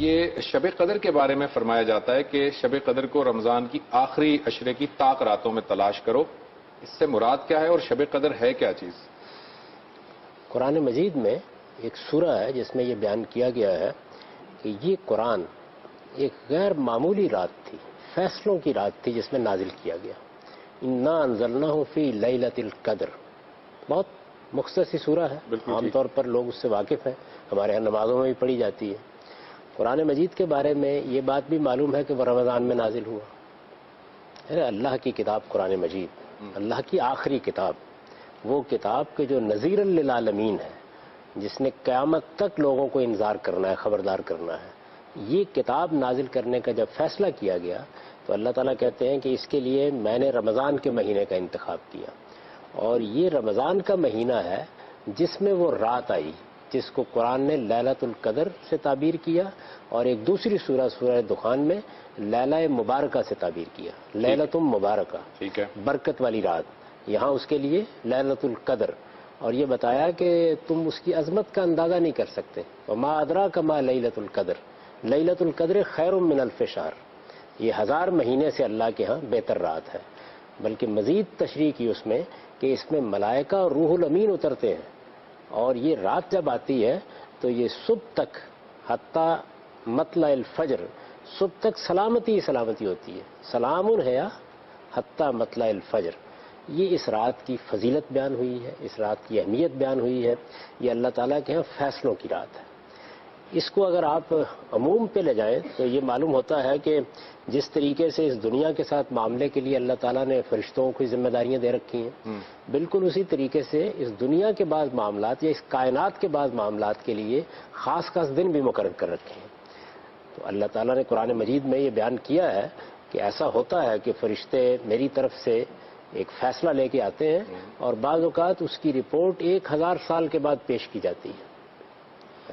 یہ شب قدر کے بارے میں فرمایا جاتا ہے کہ شب قدر کو رمضان کی آخری عشرے کی طاق راتوں میں تلاش کرو، اس سے مراد کیا ہے اور شب قدر ہے کیا چیز؟ قرآن مجید میں ایک سورہ ہے جس میں یہ بیان کیا گیا ہے کہ یہ قرآن ایک غیر معمولی رات تھی، فیصلوں کی رات تھی جس میں نازل کیا گیا۔ انا انزلناہ فی لیلۃ القدر، بہت مختصر سورہ ہے، عام طور پر لوگ اس سے واقف ہیں، ہمارے یہاں نمازوں میں بھی پڑھی جاتی ہے۔ قرآن مجید کے بارے میں یہ بات بھی معلوم ہے کہ وہ رمضان میں نازل ہوا ہے۔ اللہ کی کتاب قرآن مجید، اللہ کی آخری کتاب، وہ کتاب کے جو نذیر للعالمین ہے، جس نے قیامت تک لوگوں کو انذار کرنا ہے، خبردار کرنا ہے، یہ کتاب نازل کرنے کا جب فیصلہ کیا گیا تو اللہ تعالیٰ کہتے ہیں کہ اس کے لیے میں نے رمضان کے مہینے کا انتخاب کیا، اور یہ رمضان کا مہینہ ہے جس میں وہ رات آئی جس کو قرآن نے لیلۃ القدر سے تعبیر کیا، اور ایک دوسری سورہ دخان میں لیلہ مبارکہ سے تعبیر کیا، لیلۃ مبارکہ، ٹھیک ہے، برکت والی رات، یہاں اس کے لیے لیلۃ القدر، اور یہ بتایا کہ تم اس کی عظمت کا اندازہ نہیں کر سکتے۔ وما ادراک ما لیلۃ القدر، لیلۃ القدر خیر من الف شہر، یہ 1000 مہینے سے اللہ کے ہاں بہتر رات ہے۔ بلکہ مزید تشریح کی اس میں کہ اس میں ملائکہ اور روح الامین اترتے ہیں، اور یہ رات جب آتی ہے تو یہ صبح تک حتیٰ مطلع الفجر، صبح تک سلامتی سلامتی ہوتی ہے، سلام ہے حتیٰ مطلع الفجر۔ یہ اس رات کی فضیلت بیان ہوئی ہے، اس رات کی اہمیت بیان ہوئی ہے، یہ اللہ تعالیٰ کے ہاں فیصلوں کی رات ہے۔ اس کو اگر آپ عموم پہ لے جائیں تو یہ معلوم ہوتا ہے کہ جس طریقے سے اس دنیا کے ساتھ معاملے کے لیے اللہ تعالیٰ نے فرشتوں کو ذمہ داریاں دے رکھی ہیں، بالکل اسی طریقے سے اس دنیا کے بعض معاملات یا اس کائنات کے بعض معاملات کے لیے خاص خاص دن بھی مقرر کر رکھے ہیں۔ تو اللہ تعالیٰ نے قرآن مجید میں یہ بیان کیا ہے کہ ایسا ہوتا ہے کہ فرشتے میری طرف سے ایک فیصلہ لے کے آتے ہیں، اور بعض اوقات اس کی رپورٹ 1000 سال کے بعد پیش کی جاتی ہے۔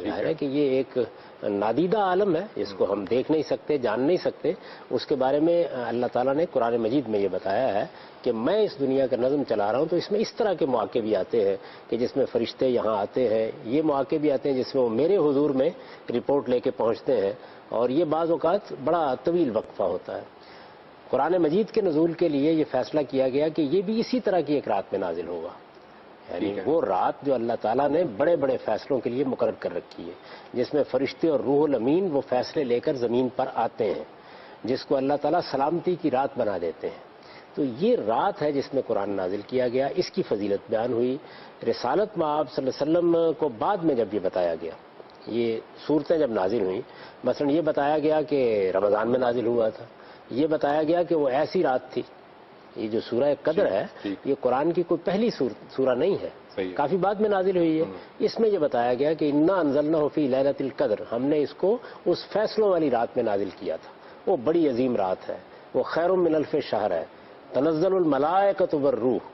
ظاہر ہے کہ یہ ایک نادیدہ عالم ہے جس کو ہم دیکھ نہیں سکتے، جان نہیں سکتے، اس کے بارے میں اللہ تعالیٰ نے قرآن مجید میں یہ بتایا ہے کہ میں اس دنیا کا نظم چلا رہا ہوں، تو اس میں اس طرح کے مواقع بھی آتے ہیں کہ جس میں فرشتے یہاں آتے ہیں، یہ مواقع بھی آتے ہیں جس میں وہ میرے حضور میں رپورٹ لے کے پہنچتے ہیں، اور یہ بعض اوقات بڑا طویل وقفہ ہوتا ہے۔ قرآن مجید کے نزول کے لیے یہ فیصلہ کیا گیا کہ یہ بھی اسی طرح کی ایک رات میں نازل ہوگا، یعنی وہ رات جو اللہ تعالیٰ نے بڑے بڑے فیصلوں کے لیے مقرر کر رکھی ہے، جس میں فرشتے اور روح الامین وہ فیصلے لے کر زمین پر آتے ہیں، جس کو اللہ تعالیٰ سلامتی کی رات بنا دیتے ہیں۔ تو یہ رات ہے جس میں قرآن نازل کیا گیا، اس کی فضیلت بیان ہوئی۔ رسالت مآب صلی اللہ علیہ وسلم کو بعد میں جب یہ بتایا گیا، یہ صورتیں جب نازل ہوئیں، مثلا یہ بتایا گیا کہ رمضان میں نازل ہوا تھا، یہ بتایا گیا کہ وہ ایسی رات تھی، یہ جو سورہ قدر ہے یہ قرآن کی کوئی پہلی سورہ نہیں ہے، کافی بعد میں نازل ہوئی ہے۔ اس میں یہ بتایا گیا کہ انا انزلناہ فی لیلۃ القدر، ہم نے اس کو اس فیصلوں والی رات میں نازل کیا تھا، وہ بڑی عظیم رات ہے، وہ خیر من الف شہر ہے، تنزل الملائکۃ والروح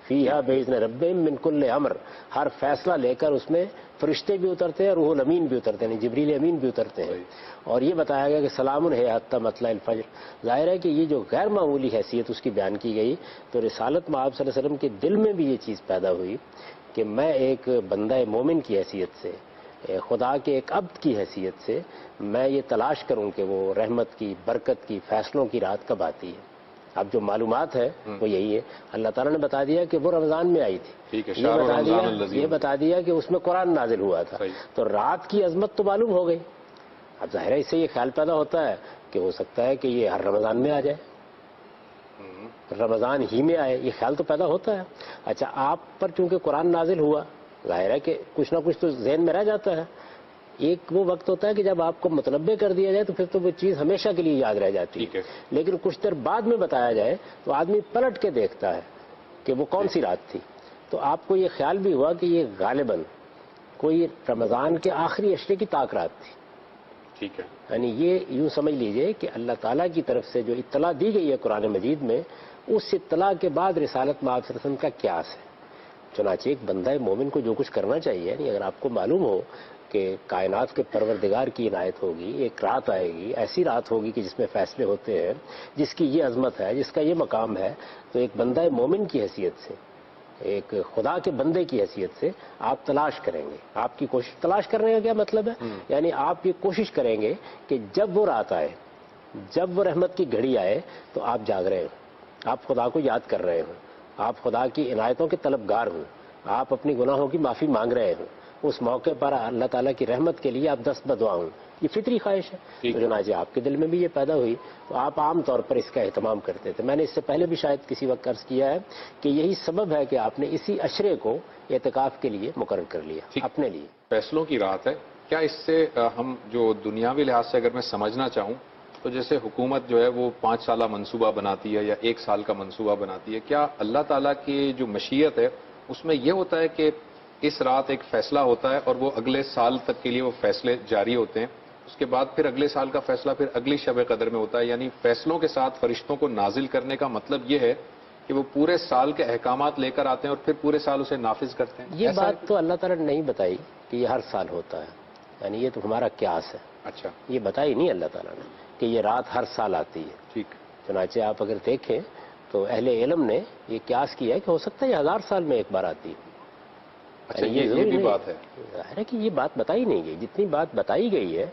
فیہا باذن ربہم من کل امر، ہر فیصلہ لے کر اس میں فرشتے بھی اترتے ہیں، روح الامین بھی اترتے ہیں، جبریل امین بھی اترتے ہیں، اور یہ بتایا گیا کہ سلام ہے حتی مطلع الفجر۔ ظاہر ہے کہ یہ جو غیر معمولی حیثیت اس کی بیان کی گئی، تو رسالت مآب صلی اللہ علیہ وسلم کے دل میں بھی یہ چیز پیدا ہوئی کہ میں ایک بندہ مومن کی حیثیت سے، خدا کے ایک عبد کی حیثیت سے میں یہ تلاش کروں کہ وہ رحمت کی، برکت کی، فیصلوں کی رات کب آتی ہے۔ اب جو معلومات ہے وہ یہی ہے، اللہ تعالیٰ نے بتا دیا کہ وہ رمضان میں آئی تھی، یہ بتا دیا کہ اس میں قرآن نازل ہوا تھا، تو رات کی عظمت تو معلوم ہو گئی۔ اب ظاہر ہے اس سے یہ خیال پیدا ہوتا ہے کہ ہو سکتا ہے کہ یہ ہر رمضان میں آ جائے، رمضان ہی میں آئے، یہ خیال تو پیدا ہوتا ہے۔ اچھا، آپ پر چونکہ قرآن نازل ہوا، ظاہر ہے کہ کچھ نہ کچھ تو ذہن میں رہ جاتا ہے۔ ایک وہ وقت ہوتا ہے کہ جب آپ کو متنبع کر دیا جائے تو پھر تو وہ چیز ہمیشہ کے لیے یاد رہ جاتی ہے، لیکن کچھ دیر بعد میں بتایا جائے تو آدمی پلٹ کے دیکھتا ہے کہ وہ کون سی رات تھی۔ تو آپ کو یہ خیال بھی ہوا کہ یہ غالباً کوئی رمضان کے آخری عشرے کی طاق رات تھی، ٹھیک ہے، یعنی یہ یوں سمجھ لیجئے کہ اللہ تعالیٰ کی طرف سے جو اطلاع دی گئی ہے قرآن مجید میں، اس اطلاع کے بعد رسالت مآب صلی اللہ علیہ وسلم کا قیاس ہے۔ چنانچہ ایک بندہ مومن کو جو کچھ کرنا چاہیے، یعنی اگر آپ کو معلوم ہو کہ کائنات کے پروردگار کی عنایت ہوگی، ایک رات آئے گی، ایسی رات ہوگی کہ جس میں فیصلے ہوتے ہیں، جس کی یہ عظمت ہے، جس کا یہ مقام ہے، تو ایک بندہ مومن کی حیثیت سے ایک خدا کے بندے کی حیثیت سے آپ تلاش کریں گے. آپ کی کوشش, تلاش کرنے کا کیا مطلب ہے؟ یعنی آپ یہ کوشش کریں گے کہ جب وہ رات آئے, جب وہ رحمت کی گھڑی آئے تو آپ جاگ رہے ہوں, آپ خدا کو یاد کر رہے ہوں, آپ خدا کی عنایتوں کے طلبگار ہوں, آپ اپنی گناہوں کی معافی مانگ رہے ہوں. اس موقع پر اللہ تعالیٰ کی رحمت کے لیے آپ دست بدعا ہوں. یہ فطری خواہش ہے. تو چنانچہ آپ کے دل میں بھی یہ پیدا ہوئی تو آپ عام طور پر اس کا اہتمام کرتے تھے. میں نے اس سے پہلے بھی شاید کسی وقت عرض کیا ہے کہ یہی سبب ہے کہ آپ نے اسی عشرے کو اعتکاف کے لیے مقرر کر لیا اپنے لیے. فیصلوں کی رات ہے. کیا اس سے ہم جو دنیاوی لحاظ سے اگر میں سمجھنا چاہوں تو جیسے حکومت جو ہے وہ 5 سالہ منصوبہ بناتی ہے یا 1 سال کا منصوبہ بناتی ہے, کیا اللہ تعالیٰ کی جو مشیت ہے اس میں یہ ہوتا ہے کہ اس رات ایک فیصلہ ہوتا ہے اور وہ اگلے سال تک کے لیے وہ فیصلے جاری ہوتے ہیں, اس کے بعد پھر اگلے سال کا فیصلہ پھر اگلی شب قدر میں ہوتا ہے؟ یعنی فیصلوں کے ساتھ فرشتوں کو نازل کرنے کا مطلب یہ ہے کہ وہ پورے سال کے احکامات لے کر آتے ہیں اور پھر پورے سال اسے نافذ کرتے ہیں. یہ بات تو اللہ تعالیٰ نے نہیں بتائی کہ یہ ہر سال ہوتا ہے, یعنی یہ تو ہمارا قیاس ہے. اچھا, یہ بتائی نہیں اللہ تعالیٰ نے کہ یہ رات ہر سال آتی ہے. ٹھیک. چنانچہ آپ اگر دیکھیں تو اہل علم نے یہ قیاس کیا ہے کہ ہو سکتا ہے یہ 1000 سال میں ایک بار آتی ہے. اچھا, یہ بھی بات ہے. ظاہر ہے کہ یہ بات بتائی نہیں گئی. جتنی بات بتائی گئی ہے,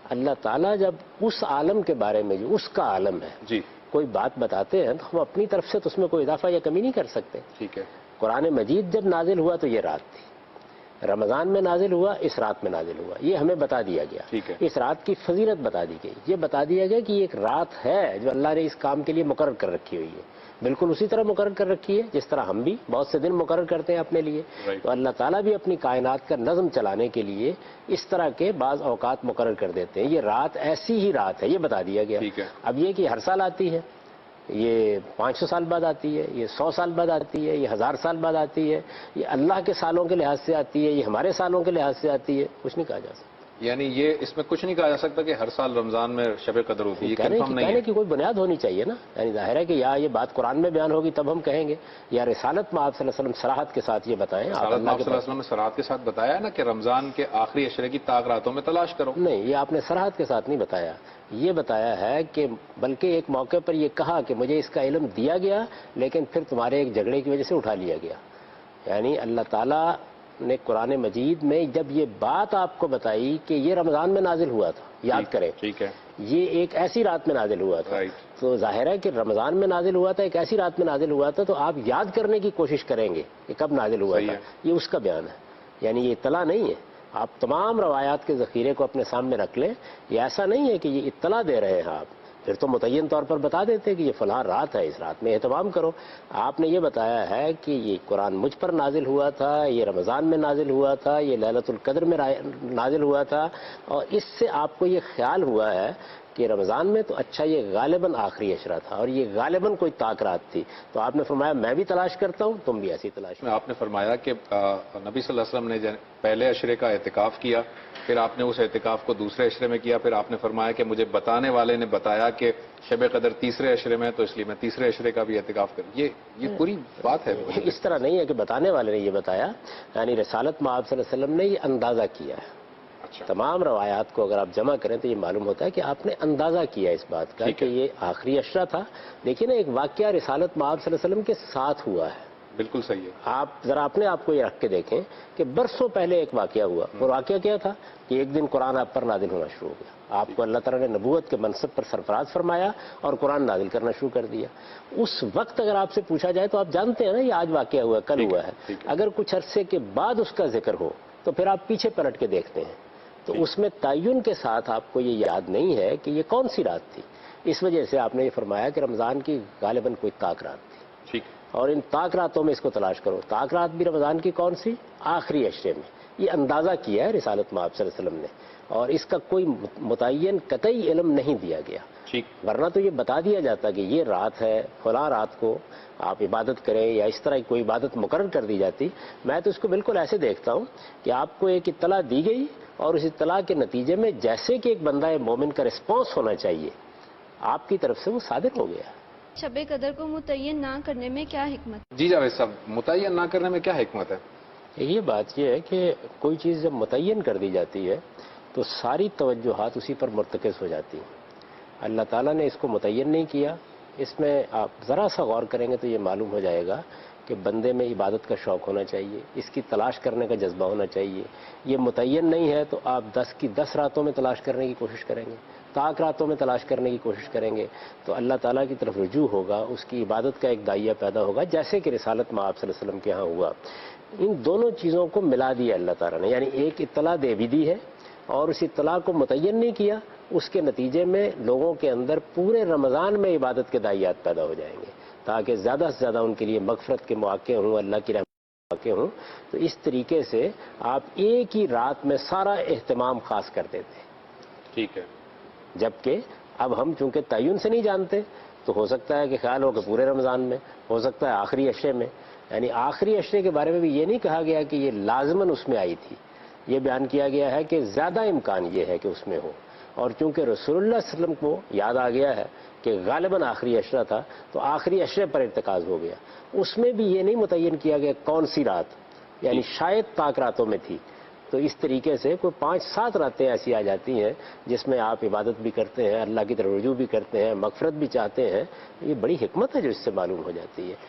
اللہ تعالیٰ جب اس عالم کے بارے میں جو اس کا عالم ہے جی کوئی بات بتاتے ہیں تو ہم اپنی طرف سے تو اس میں کوئی اضافہ یا کمی نہیں کر سکتے. ٹھیک ہے. قرآن مجید جب نازل ہوا تو یہ رات تھی, رمضان میں نازل ہوا, اس رات میں نازل ہوا, یہ ہمیں بتا دیا گیا. ٹھیک ہے. اس رات کی فضیلت بتا دی گئی. یہ بتا دیا گیا کہ یہ ایک رات ہے جو اللہ نے اس کام کے لیے مقرر کر رکھی ہوئی ہے. بالکل اسی طرح مقرر کر رکھی ہے جس طرح ہم بھی بہت سے دن مقرر کرتے ہیں اپنے لیے. تو اللہ تعالیٰ بھی اپنی کائنات کا نظم چلانے کے لیے اس طرح کے بعض اوقات مقرر کر دیتے ہیں. یہ رات ایسی ہی رات ہے, یہ بتا دیا گیا. اب یہ کہ ہر سال آتی ہے, یہ 500 سال بعد آتی ہے, یہ 100 سال بعد آتی ہے, یہ 1000 سال بعد آتی ہے, یہ اللہ کے سالوں کے لحاظ سے آتی ہے, یہ ہمارے سالوں کے لحاظ سے آتی ہے, کچھ نہیں کہا جا سکتا. یعنی یہ اس میں کچھ نہیں کہا جا سکتا کہ ہر سال رمضان میں شب قدر ہوتی ہے. کہنے کی کوئی بنیاد ہونی چاہیے نا. یعنی ظاہر ہے کہ یا یہ بات قرآن میں بیان ہوگی تب ہم کہیں گے, یا رسالت میں آپ صلی اللہ علیہ وسلم صراحت کے ساتھ یہ بتائیں. رسالت میں آپ صلی اللہ علیہ وسلم نے صراحت کے ساتھ بتایا نا کہ رمضان کے آخری عشرے کی طاق راتوں میں تلاش کرو. نہیں, یہ آپ نے صراحت کے ساتھ نہیں بتایا. یہ بتایا ہے کہ بلکہ ایک موقع پر یہ کہا کہ مجھے اس کا علم دیا گیا لیکن پھر تمہارے ایک جھگڑے کی وجہ سے اٹھا لیا گیا. یعنی اللہ تعالیٰ نے قرآن مجید میں جب یہ بات آپ کو بتائی کہ یہ رمضان میں نازل ہوا تھا, یاد کریں, ٹھیک ہے, یہ ایک ایسی رات میں نازل ہوا تھا, تو ظاہر ہے کہ رمضان میں نازل ہوا تھا, ایک ایسی رات میں نازل ہوا تھا, تو آپ یاد کرنے کی کوشش کریں گے کہ کب نازل ہوا تھا. یہ اس کا بیان ہے, یعنی یہ اطلاع نہیں ہے. آپ تمام روایات کے ذخیرے کو اپنے سامنے رکھ لیں. یہ ایسا نہیں ہے کہ یہ اطلاع دے رہے ہیں آپ, پھر تو متعین طور پر بتا دیتے کہ یہ فلاں رات ہے, اس رات میں اہتمام کرو. آپ نے یہ بتایا ہے کہ یہ قرآن مجھ پر نازل ہوا تھا, یہ رمضان میں نازل ہوا تھا, یہ لیلۃ القدر میں نازل ہوا تھا, اور اس سے آپ کو یہ خیال ہوا ہے کہ رمضان میں تو اچھا یہ غالباً آخری عشرہ تھا اور یہ غالباً کوئی طاق رات تھی. تو آپ نے فرمایا میں بھی تلاش کرتا ہوں, تم بھی ایسی تلاش. آپ نے فرمایا کہ نبی صلی اللہ علیہ وسلم نے پہلے عشرے کا اعتکاف کیا, پھر آپ نے اس اعتکاف کو دوسرے عشرے میں کیا, پھر آپ نے فرمایا کہ مجھے بتانے والے نے بتایا کہ شب قدر تیسرے عشرے میں, تو اس لیے میں تیسرے عشرے کا بھی اعتکاف کروں. یہ پوری بات ہے. اس طرح نہیں ہے کہ بتانے والے نے یہ بتایا, یعنی رسالت میں آپ صلی اللہ علیہ وسلم نے یہ اندازہ کیا ہے. تمام روایات کو اگر آپ جمع کریں تو یہ معلوم ہوتا ہے کہ آپ نے اندازہ کیا اس بات کا کہ یہ آخری عشرہ تھا. دیکھیے نا, ایک واقعہ رسالت میں آپ صلی اللہ علیہ وسلم کے ساتھ ہوا ہے. بالکل صحیح ہے. آپ ذرا اپنے آپ کو یہ رکھ کے دیکھیں کہ برسوں پہلے ایک واقعہ ہوا. اور واقعہ کیا تھا کہ ایک دن قرآن آپ پر نازل ہونا شروع ہو گیا. آپ کو اللہ تعالیٰ نے نبوت کے منصب پر سرفراز فرمایا اور قرآن نازل کرنا شروع کر دیا. اس وقت اگر آپ سے پوچھا جائے تو آپ جانتے ہیں نا یہ آج واقعہ ہوا, کل ہوا ہے. اگر کچھ عرصے کے بعد اس کا ذکر ہو تو پھر آپ پیچھے پلٹ کے دیکھتے ہیں تو اس میں تعین کے ساتھ آپ کو یہ یاد نہیں ہے کہ یہ کون سی رات تھی. اس وجہ سے آپ نے یہ فرمایا کہ رمضان کی غالباً کوئی طاق رات تھی. ٹھیک. اور ان طاق راتوں میں اس کو تلاش کرو. طاق رات بھی رمضان کی کون سی؟ آخری عشرے میں. یہ اندازہ کیا ہے رسالت میں آپ صلی اللہ علیہ وسلم نے, اور اس کا کوئی متعین قطعی علم نہیں دیا گیا. ورنہ تو یہ بتا دیا جاتا کہ یہ رات ہے, فلاں رات کو آپ عبادت کریں, یا اس طرح کی کوئی عبادت مقرر کر دی جاتی. میں تو اس کو بالکل ایسے دیکھتا ہوں کہ آپ کو ایک اطلاع دی گئی اور اس اطلاع کے نتیجے میں جیسے کہ ایک بندہ مومن کا رسپانس ہونا چاہیے آپ کی طرف سے وہ صادر ہو گیا. شب قدر کو متعین نہ کرنے میں کیا حکمت؟ جی جاوید صاحب, متعین نہ کرنے میں کیا حکمت ہے؟ یہ بات یہ ہے کہ کوئی چیز جب متعین کر دی جاتی ہے تو ساری توجہات اسی پر مرتکز ہو جاتی ہیں. اللہ تعالیٰ نے اس کو متعین نہیں کیا. اس میں آپ ذرا سا غور کریں گے تو یہ معلوم ہو جائے گا کہ کہ بندے میں عبادت کا شوق ہونا چاہیے، اس کی تلاش کرنے کا جذبہ ہونا چاہیے. یہ متعین نہیں ہے تو آپ 10 کی 10 راتوں میں تلاش کرنے کی کوشش کریں گے، طاق راتوں میں تلاش کرنے کی کوشش کریں گے تو اللہ تعالیٰ کی طرف رجوع ہوگا، اس کی عبادت کا ایک دائیہ پیدا ہوگا، جیسے کہ رسالت میں آپ صلی اللہ علیہ وسلم کے ہاں ہوا. ان دونوں چیزوں کو ملا دیا اللہ تعالیٰ نے، یعنی ایک اطلاع دے بھی دی ہے اور اس اطلاع کو متعین نہیں کیا. اس کے نتیجے میں لوگوں کے اندر پورے رمضان میں عبادت کے دائیات پیدا ہو جائیں گے تاکہ زیادہ سے زیادہ ان کے لیے مغفرت کے مواقع ہوں، اللہ کی رحمت کے مواقع ہوں. تو اس طریقے سے آپ ایک ہی رات میں سارا اہتمام خاص کر دیتے ہیں. ٹھیک ہے. جبکہ اب ہم چونکہ تعین سے نہیں جانتے تو ہو سکتا ہے کہ خیال ہو کہ پورے رمضان میں، ہو سکتا ہے آخری عشرے میں. یعنی آخری عشرے کے بارے میں بھی یہ نہیں کہا گیا کہ یہ لازماً اس میں آئی تھی، یہ بیان کیا گیا ہے کہ زیادہ امکان یہ ہے کہ اس میں ہو. اور چونکہ رسول اللہ صلی اللہ علیہ وسلم کو یاد آ گیا ہے کہ غالباً آخری عشرہ تھا تو آخری عشرے پر ارتکاز ہو گیا. اس میں بھی یہ نہیں متعین کیا گیا کون سی رات، یعنی شاید طاق راتوں میں تھی. تو اس طریقے سے کوئی 5-7 راتیں ایسی آ جاتی ہیں جس میں آپ عبادت بھی کرتے ہیں، اللہ کی طرف رجوع بھی کرتے ہیں، مغفرت بھی چاہتے ہیں. یہ بڑی حکمت ہے جو اس سے معلوم ہو جاتی ہے.